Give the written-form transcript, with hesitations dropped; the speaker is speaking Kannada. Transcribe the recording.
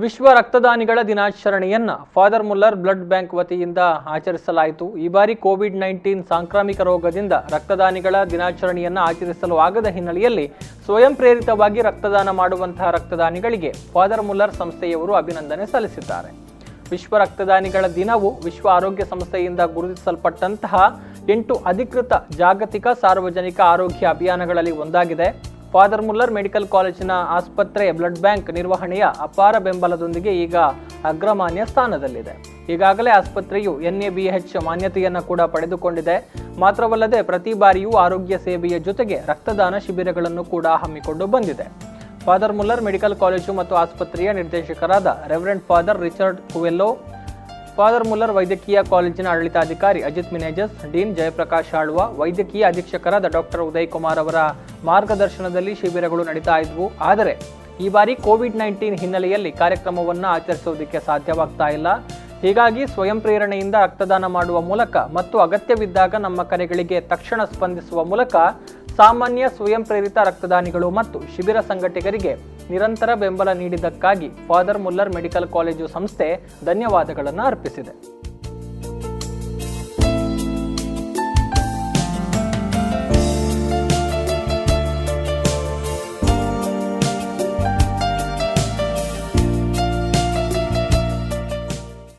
ವಿಶ್ವ ರಕ್ತದಾನಿಗಳ ದಿನಾಚರಣೆಯನ್ನ ಫಾದರ್ ಮುಲ್ಲರ್ ಬ್ಲಡ್ ಬ್ಯಾಂಕ್ ವತಿಯಿಂದ ಆಚರಿಸಲಾಯಿತು. ಈ ಬಾರಿ ಕೋವಿಡ್-19 ಸಾಂಕ್ರಾಮಿಕ ರೋಗದಿಂದ ರಕ್ತದಾನಿಗಳ ದಿನಾಚರಣೆಯನ್ನ ಆಚರಿಸಲು ಆಗದ ಹಿನ್ನೆಲೆಯಲ್ಲಿ ಸ್ವಯಂ ಪ್ರೇರಿತವಾಗಿ ರಕ್ತದಾನ ಮಾಡುವಂತಹ ರಕ್ತದಾನಿಗಳಿಗೆ ಫಾದರ್ ಮುಲ್ಲರ್ ಸಂಸ್ಥೆಯವರು ಅಭಿನಂದನೆ ಸಲ್ಲಿಸಿದ್ದಾರೆ. ವಿಶ್ವ ರಕ್ತದಾನಿಗಳ ದಿನವು ವಿಶ್ವ ಆರೋಗ್ಯ ಸಂಸ್ಥೆಯಿಂದ ಗುರುತಿಸಲ್ಪಟ್ಟಂತಹ 8 ಅಧಿಕೃತ ಜಾಗತಿಕ ಸಾರ್ವಜನಿಕ ಆರೋಗ್ಯ ಅಭಿಯಾನಗಳಲ್ಲಿ ಒಂದಾಗಿದೆ. ಫಾದರ್ ಮುಲ್ಲರ್ ಮೆಡಿಕಲ್ ಕಾಲೇಜಿನ ಆಸ್ಪತ್ರೆ ಬ್ಲಡ್ ಬ್ಯಾಂಕ್ ನಿರ್ವಹಣೆಯ ಅಪಾರ ಬೆಂಬಲದೊಂದಿಗೆ ಈಗ ಅಗ್ರಮಾನ್ಯ ಸ್ಥಾನದಲ್ಲಿದೆ. ಈಗಾಗಲೇ ಆಸ್ಪತ್ರೆಯು NABH ಮಾನ್ಯತೆಯನ್ನು ಕೂಡ ಪಡೆದುಕೊಂಡಿದೆ. ಮಾತ್ರವಲ್ಲದೆ ಪ್ರತಿ ಬಾರಿಯೂ ಆರೋಗ್ಯ ಸೇವೆಯ ಜೊತೆಗೆ ರಕ್ತದಾನ ಶಿಬಿರಗಳನ್ನು ಕೂಡ ಹಮ್ಮಿಕೊಂಡು ಬಂದಿದೆ. ಫಾದರ್ ಮುಲ್ಲರ್ ಮೆಡಿಕಲ್ ಕಾಲೇಜು ಮತ್ತು ಆಸ್ಪತ್ರೆಯ ನಿರ್ದೇಶಕರಾದ reverend father Richard Huwello, father Muller ವೈದ್ಯಕೀಯ ಕಾಲೇಜಿನ ಆಡಳಿತಾಧಿಕಾರಿ ಅಜಿತ್ ಮಿನೇಜಸ್, ಡೀನ್ ಜಯಪ್ರಕಾಶ್ ಆಳ್ವ, ವೈದ್ಯಕೀಯ ಅಧೀಕ್ಷಕರಾದ ಡಾಕ್ಟರ್ ಉದಯ್ ಕುಮಾರ್ ಅವರ ಮಾರ್ಗದರ್ಶನದಲ್ಲಿ ಶಿಬಿರಗಳು ನಡೀತಾ ಇದ್ವು. ಆದರೆ ಈ ಬಾರಿ ಕೋವಿಡ್-19 ಹಿನ್ನೆಲೆಯಲ್ಲಿ ಕಾರ್ಯಕ್ರಮವನ್ನು ಆಚರಿಸುವುದಕ್ಕೆ ಸಾಧ್ಯವಾಗ್ತಾ ಇಲ್ಲ. ಹೀಗಾಗಿ ಸ್ವಯಂ ಪ್ರೇರಣೆಯಿಂದ ರಕ್ತದಾನ ಮಾಡುವ ಮೂಲಕ ಮತ್ತು ಅಗತ್ಯವಿದ್ದಾಗ ನಮ್ಮ ಕರೆಗಳಿಗೆ ತಕ್ಷಣ ಸ್ಪಂದಿಸುವ ಮೂಲಕ ಸಾಮಾನ್ಯ ಸ್ವಯಂ ಪ್ರೇರಿತ ರಕ್ತದಾನಿಗಳು ಮತ್ತು ಶಿಬಿರ ಸಂಘಟಕರಿಗೆ ನಿರಂತರ ಬೆಂಬಲ ನೀಡಿದ್ದಕ್ಕಾಗಿ ಫಾದರ್ ಮುಲ್ಲರ್ ಮೆಡಿಕಲ್ ಕಾಲೇಜು ಸಂಸ್ಥೆ ಧನ್ಯವಾದಗಳನ್ನು ಅರ್ಪಿಸಿದೆ.